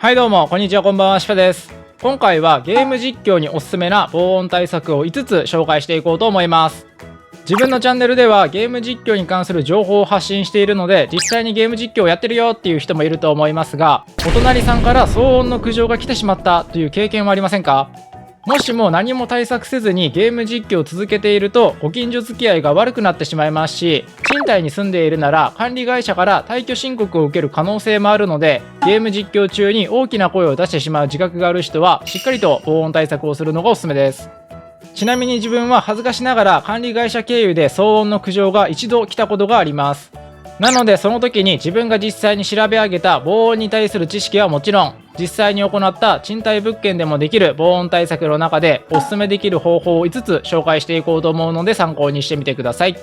はいどうも、こんにちは、こんばんは、しぱです。今回はゲーム実況におすすめな防音対策を5つ紹介していこうと思います。自分のチャンネルではゲーム実況に関する情報を発信しているので、実際にゲーム実況をやってるよっていう人もいると思いますが、お隣さんから騒音の苦情が来てしまったという経験はありませんか？もしも何も対策せずにゲーム実況を続けていると、ご近所付き合いが悪くなってしまいますし、賃貸に住んでいるなら管理会社から退去申告を受ける可能性もあるので、ゲーム実況中に大きな声を出してしまう自覚がある人はしっかりと防音対策をするのがおすすめです。ちなみに自分は恥ずかしながら管理会社経由で騒音の苦情が一度来たことがあります。なのでその時に自分が実際に調べ上げた防音に対する知識はもちろん、実際に行った賃貸物件でもできる防音対策の中でおすすめできる方法を5つ紹介していこうと思うので参考にしてみてください。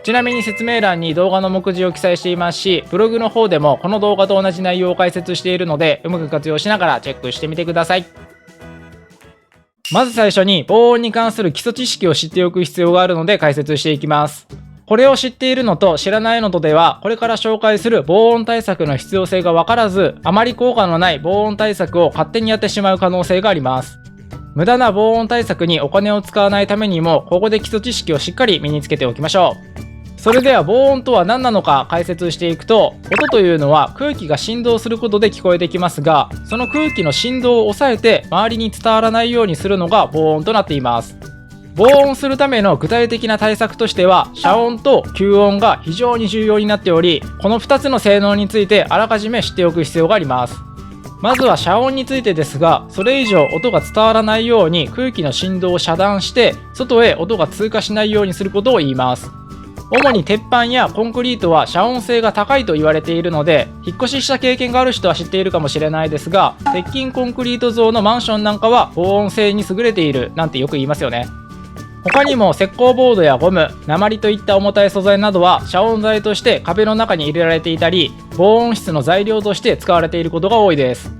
ちなみに説明欄に動画の目次を記載していますし、ブログの方でもこの動画と同じ内容を解説しているので、うまく活用しながらチェックしてみてください。まず最初に防音に関する基礎知識を知っておく必要があるので解説していきます。これを知っているのと知らないのとでは、これから紹介する防音対策の必要性が分からず、あまり効果のない防音対策を勝手にやってしまう可能性があります。無駄な防音対策にお金を使わないためにも、ここで基礎知識をしっかり身につけておきましょう。それでは防音とは何なのか解説していくと、音というのは空気が振動することで聞こえてきますが、その空気の振動を抑えて周りに伝わらないようにするのが防音となっています。防音するための具体的な対策としては、遮音と吸音が非常に重要になっており、この2つの性能についてあらかじめ知っておく必要があります。まずは遮音についてですが、それ以上音が伝わらないように空気の振動を遮断して、外へ音が通過しないようにすることを言います。主に鉄板やコンクリートは遮音性が高いと言われているので、引っ越しした経験がある人は知っているかもしれないですが、鉄筋コンクリート造のマンションなんかは防音性に優れているなんてよく言いますよね。他にも石膏ボードやゴム、鉛といった重たい素材などは遮音材として壁の中に入れられていたり、防音室の材料として使われていることが多いです。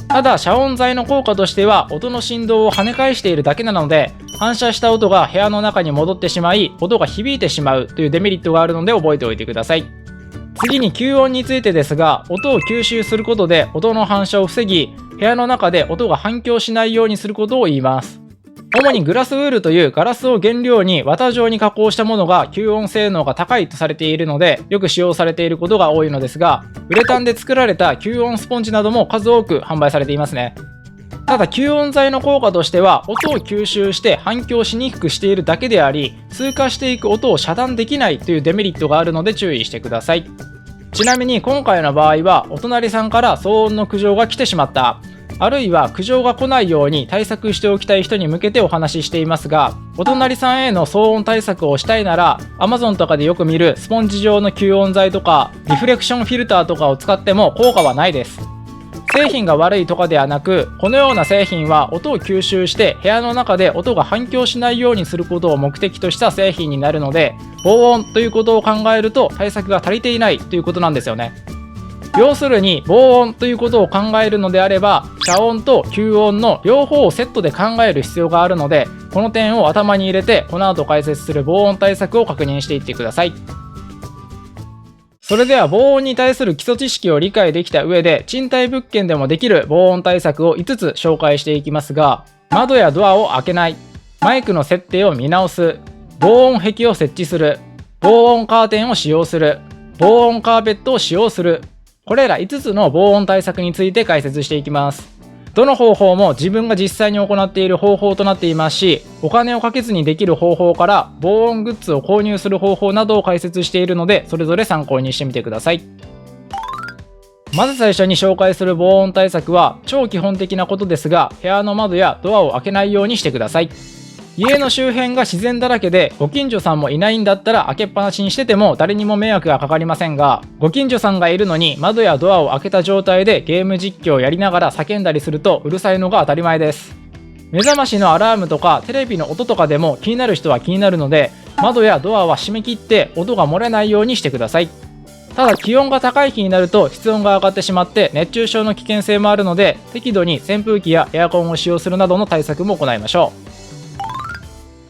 ただ遮音材の効果としては音の振動を跳ね返しているだけなので、反射した音が部屋の中に戻ってしまい、音が響いてしまうというデメリットがあるので覚えておいてください。次に吸音についてですが、音を吸収することで音の反射を防ぎ、部屋の中で音が反響しないようにすることを言います。主にグラスウールというガラスを原料に綿状に加工したものが吸音性能が高いとされているので、よく使用されていることが多いのですが、ウレタンで作られた吸音スポンジなども数多く販売されていますね。ただ吸音材の効果としては、音を吸収して反響しにくくしているだけであり、通過していく音を遮断できないというデメリットがあるので注意してください。ちなみに今回の場合は、お隣さんから騒音の苦情が来てしまった、あるいは苦情が来ないように対策しておきたい人に向けてお話ししていますが、お隣さんへの騒音対策をしたいなら Amazon とかでよく見るスポンジ状の吸音材とかリフレクションフィルターとかを使っても効果はないです。製品が悪いとかではなく、このような製品は音を吸収して部屋の中で音が反響しないようにすることを目的とした製品になるので、防音ということを考えると対策が足りていないということなんですよね。要するに防音ということを考えるのであれば、遮音と吸音の両方をセットで考える必要があるので、この点を頭に入れてこの後解説する防音対策を確認していってください。それでは防音に対する基礎知識を理解できた上で、賃貸物件でもできる防音対策を5つ紹介していきますが、窓やドアを開けない、マイクの設定を見直す、防音壁を設置する、防音カーテンを使用する、防音カーペットを使用する、これら5つの防音対策について解説していきます。どの方法も自分が実際に行っている方法となっていますし、お金をかけずにできる方法から防音グッズを購入する方法などを解説しているので、それぞれ参考にしてみてください。まず最初に紹介する防音対策は超基本的なことですが、部屋の窓やドアを開けないようにしてください。家の周辺が自然だらけでご近所さんもいないんだったら開けっぱなしにしてても誰にも迷惑がかかりませんが、ご近所さんがいるのに窓やドアを開けた状態でゲーム実況をやりながら叫んだりするとうるさいのが当たり前です。目覚ましのアラームとかテレビの音とかでも気になる人は気になるので、窓やドアは閉め切って音が漏れないようにしてください。ただ気温が高い日になると室温が上がってしまって熱中症の危険性もあるので、適度に扇風機やエアコンを使用するなどの対策も行いましょう。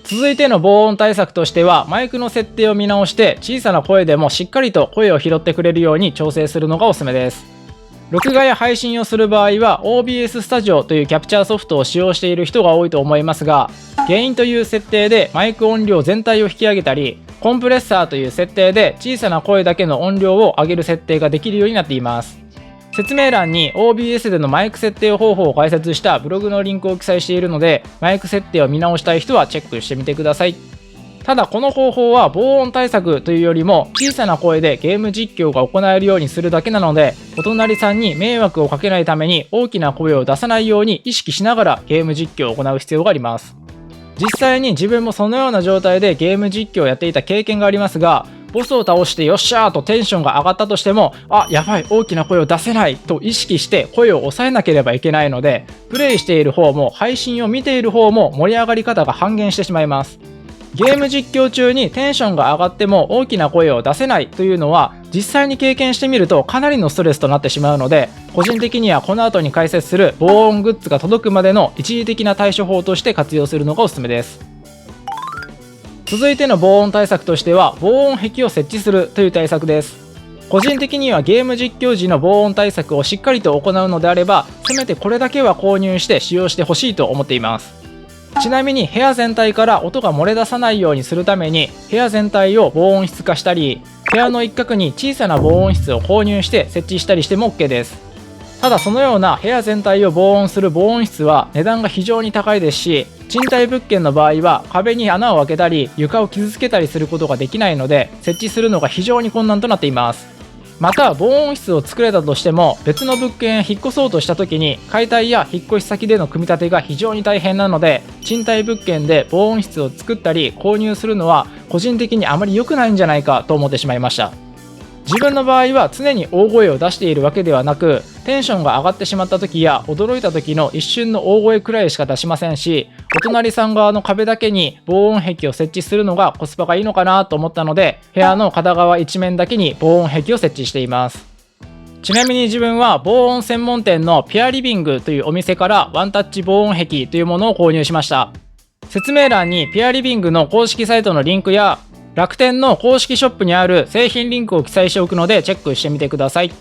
続いての防音対策としては、マイクの設定を見直して小さな声でもしっかりと声を拾ってくれるように調整するのがおすすめです。録画や配信をする場合は OBS スタジオというキャプチャーソフトを使用している人が多いと思いますが、ゲインという設定でマイク音量全体を引き上げたり、コンプレッサーという設定で小さな声だけの音量を上げる設定ができるようになっています。説明欄に OBS でのマイク設定方法を解説したブログのリンクを記載しているので、マイク設定を見直したい人はチェックしてみてください。ただこの方法は防音対策というよりも小さな声でゲーム実況が行えるようにするだけなので、お隣さんに迷惑をかけないために大きな声を出さないように意識しながらゲーム実況を行う必要があります。実際に自分もそのような状態でゲーム実況をやっていた経験がありますが、ボスを倒してよっしゃーとテンションが上がったとしても、やばい、大きな声を出せないと意識して声を抑えなければいけないので、プレイしている方も配信を見ている方も盛り上がり方が半減してしまいます。ゲーム実況中にテンションが上がっても大きな声を出せないというのは実際に経験してみるとかなりのストレスとなってしまうので、個人的にはこの後に解説する防音グッズが届くまでの一時的な対処法として活用するのがおすすめです。続いての防音対策としては防音壁を設置するという対策です。個人的にはゲーム実況時の防音対策をしっかりと行うのであれば、せめてこれだけは購入して使用してほしいと思っています。ちなみに部屋全体から音が漏れ出さないようにするために部屋全体を防音室化したり、部屋の一角に小さな防音室を購入して設置したりしても OK です。ただそのような部屋全体を防音する防音室は値段が非常に高いですし、賃貸物件の場合は壁に穴を開けたり床を傷つけたりすることができないので、設置するのが非常に困難となっています。また防音室を作れたとしても別の物件へ引っ越そうとした時に解体や引っ越し先での組み立てが非常に大変なので、賃貸物件で防音室を作ったり購入するのは個人的にあまり良くないんじゃないかと思ってしまいました。自分の場合は常に大声を出しているわけではなく、テンションが上がってしまった時や驚いた時の一瞬の大声くらいしか出しませんし、お隣さん側の壁だけに防音壁を設置するのがコスパがいいのかなと思ったので、部屋の片側一面だけに防音壁を設置しています。ちなみに自分は防音専門店のピアリビングというお店からワンタッチ防音壁というものを購入しました。説明欄にピアリビングの公式サイトのリンクや楽天の公式ショップにある製品リンクを記載しておくのでチェックしてみてください。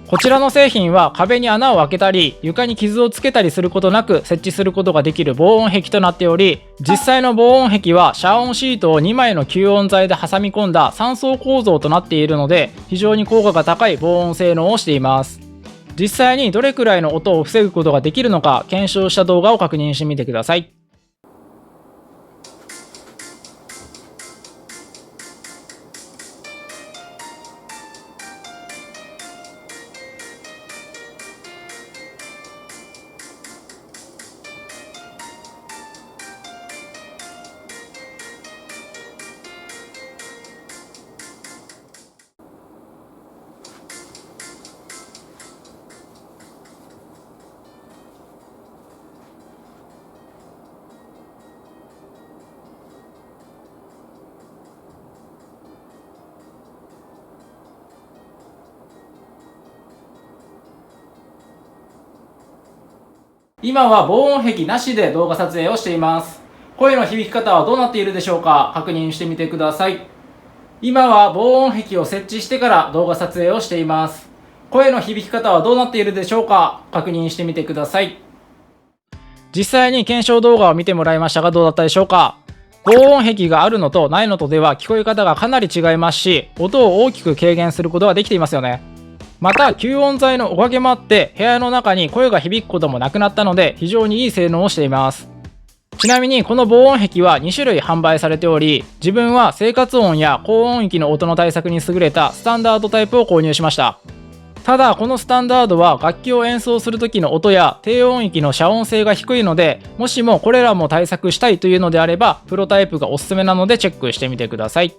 こちらの製品は壁に穴を開けたり床に傷をつけたりすることなく設置することができる防音壁となっており、実際の防音壁は遮音シートを2枚の吸音材で挟み込んだ3層構造となっているので、非常に効果が高い防音性能をしています。実際にどれくらいの音を防ぐことができるのか検証した動画を確認してみてください。今は防音壁なしで動画撮影をしています。声の響き方はどうなっているでしょうか？確認してみてください。今は防音壁を設置してから動画撮影をしています。声の響き方はどうなっているでしょうか？確認してみてください。実際に検証動画を見てもらいましたがどうだったでしょうか？防音壁があるのとないのとでは聞こえ方がかなり違いますし、音を大きく軽減することができていますよね。また吸音材のおかげもあって部屋の中に声が響くこともなくなったので非常にいい性能をしています。ちなみにこの防音壁は2種類販売されており、自分は生活音や高音域の音の対策に優れたスタンダードタイプを購入しました。ただこのスタンダードは楽器を演奏する時の音や低音域の遮音性が低いので、もしもこれらも対策したいというのであればプロタイプがおすすめなのでチェックしてみてください。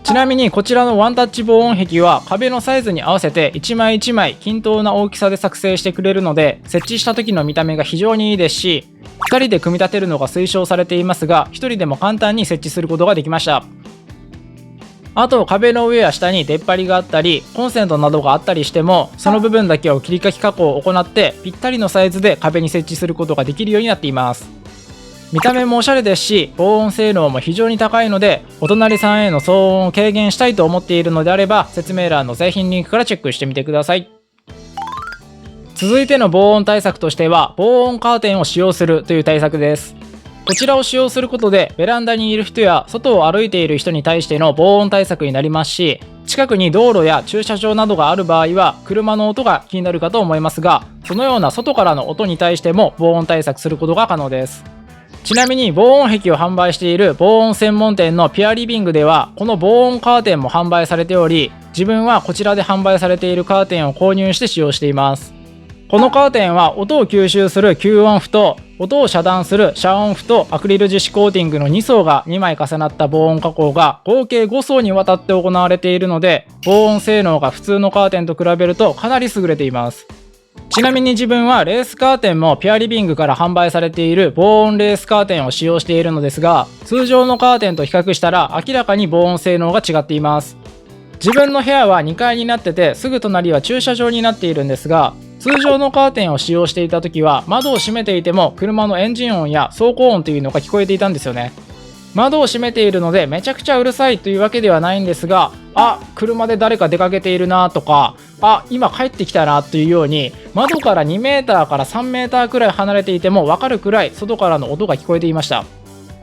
ちなみにこちらのワンタッチ防音壁は壁のサイズに合わせて1枚1枚均等な大きさで作成してくれるので、設置した時の見た目が非常にいいですし、2人で組み立てるのが推奨されていますが、1人でも簡単に設置することができました。あと壁の上や下に出っ張りがあったりコンセントなどがあったりしても、その部分だけを切り欠き加工を行ってぴったりのサイズで壁に設置することができるようになっています。見た目もおしゃれですし防音性能も非常に高いので、お隣さんへの騒音を軽減したいと思っているのであれば説明欄の製品リンクからチェックしてみてください。続いての防音対策としては、防音カーテンを使用するという対策です。こちらを使用することで、ベランダにいる人や外を歩いている人に対しての防音対策になりますし、近くに道路や駐車場などがある場合は、車の音が気になるかと思いますが、そのような外からの音に対しても防音対策することが可能です。ちなみに防音壁を販売している防音専門店のピアリビングでは、この防音カーテンも販売されており、自分はこちらで販売されているカーテンを購入して使用しています。このカーテンは音を吸収する吸音符と音を遮断する遮音符とアクリル樹脂コーティングの2層が2枚重なった防音加工が合計5層にわたって行われているので、防音性能が普通のカーテンと比べるとかなり優れています。ちなみに自分はレースカーテンもピアリビングから販売されている防音レースカーテンを使用しているのですが、通常のカーテンと比較したら明らかに防音性能が違っています。自分の部屋は2階になってて、すぐ隣は駐車場になっているんですが、通常のカーテンを使用していた時は窓を閉めていても車のエンジン音や走行音というのが聞こえていたんですよね。窓を閉めているのでめちゃくちゃうるさいというわけではないんですが、車で誰か出かけているなとか、今帰ってきたなというように、窓から2メーターから3メーターくらい離れていても分かるくらい外からの音が聞こえていました。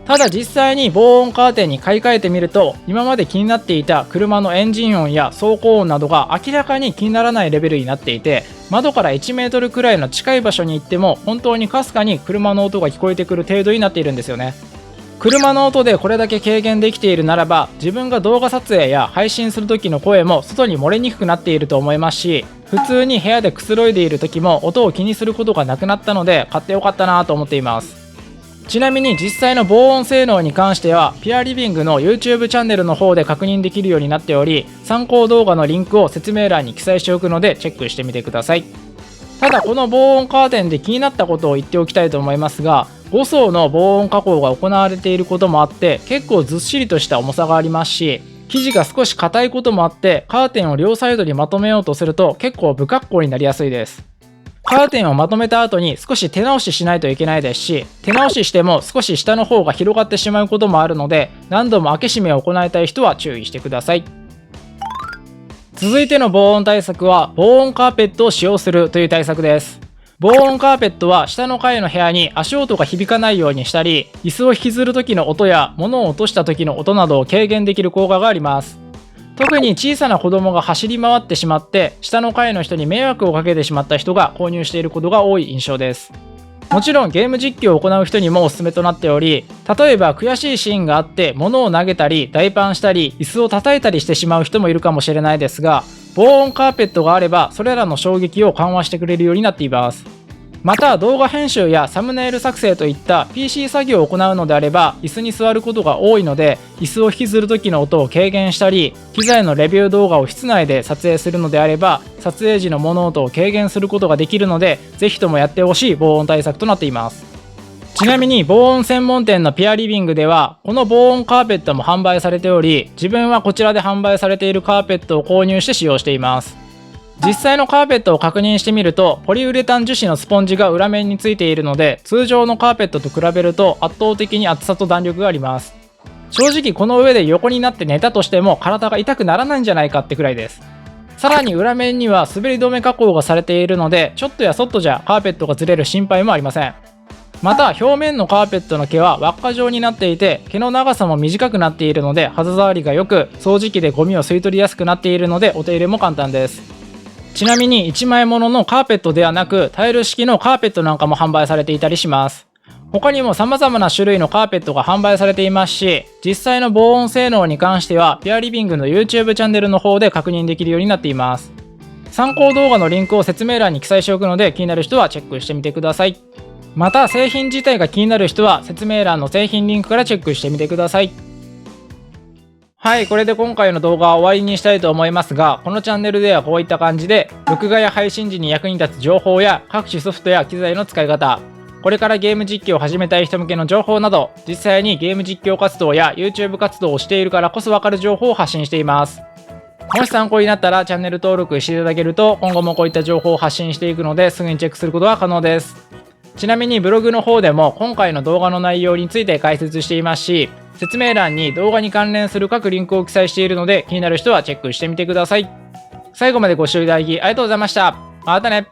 ただ実際に防音カーテンに買い替えてみると、今まで気になっていた車のエンジン音や走行音などが明らかに気にならないレベルになっていて、窓から1メートルくらいの近い場所に行っても本当にかすかに車の音が聞こえてくる程度になっているんですよね。車の音でこれだけ軽減できているならば、自分が動画撮影や配信する時の声も外に漏れにくくなっていると思いますし、普通に部屋でくつろいでいる時も音を気にすることがなくなったので、買ってよかったなと思っています。ちなみに実際の防音性能に関しては、ピアリビングの YouTube チャンネルの方で確認できるようになっており、参考動画のリンクを説明欄に記載しておくのでチェックしてみてください。ただこの防音カーテンで気になったことを言っておきたいと思いますが、5層の防音加工が行われていることもあって、結構ずっしりとした重さがありますし、生地が少し硬いこともあって、カーテンを両サイドにまとめようとすると結構不格好になりやすいです。カーテンをまとめた後に少し手直ししないといけないですし、手直ししても少し下の方が広がってしまうこともあるので、何度も開け閉めを行いたい人は注意してください。続いての防音対策は、防音カーペットを使用するという対策です。防音カーペットは下の階の部屋に足音が響かないようにしたり、椅子を引きずる時の音や物を落とした時の音などを軽減できる効果があります。特に小さな子供が走り回ってしまって、下の階の人に迷惑をかけてしまった人が購入していることが多い印象です。もちろんゲーム実況を行う人にもおすすめとなっており、例えば悔しいシーンがあって物を投げたり大パンしたり椅子を叩いたりしてしまう人もいるかもしれないですが、防音カーペットがあればそれらの衝撃を緩和してくれるようになっています。また動画編集やサムネイル作成といった PC 作業を行うのであれば、椅子に座ることが多いので、椅子を引きずる時の音を軽減したり、機材のレビュー動画を室内で撮影するのであれば、撮影時の物音を軽減することができるので、ぜひともやってほしい防音対策となっています。ちなみに防音専門店のピアリビングではこの防音カーペットも販売されており、自分はこちらで販売されているカーペットを購入して使用しています。実際のカーペットを確認してみると、ポリウレタン樹脂のスポンジが裏面についているので、通常のカーペットと比べると圧倒的に厚さと弾力があります。正直この上で横になって寝たとしても体が痛くならないんじゃないかってくらいです。さらに裏面には滑り止め加工がされているので、ちょっとやそっとじゃカーペットがずれる心配もありません。また表面のカーペットの毛は輪っか状になっていて、毛の長さも短くなっているので肌触りが良く、掃除機でゴミを吸い取りやすくなっているのでお手入れも簡単です。ちなみに1枚もののカーペットではなく、タイル式のカーペットなんかも販売されていたりします。他にも様々な種類のカーペットが販売されていますし、実際の防音性能に関してはピアリビングの YouTube チャンネルの方で確認できるようになっています。参考動画のリンクを説明欄に記載しておくので、気になる人はチェックしてみてください。また製品自体が気になる人は説明欄の製品リンクからチェックしてみてください。はい、これで今回の動画は終わりにしたいと思いますが、このチャンネルではこういった感じで録画や配信時に役に立つ情報や各種ソフトや機材の使い方、これからゲーム実況を始めたい人向けの情報など、実際にゲーム実況活動や YouTube 活動をしているからこそわかる情報を発信しています。もし参考になったらチャンネル登録していただけると、今後もこういった情報を発信していくので、すぐにチェックすることが可能です。ちなみにブログの方でも今回の動画の内容について解説していますし、説明欄に動画に関連する各リンクを記載しているので、気になる人はチェックしてみてください。最後までご視聴いただきありがとうございました。またね。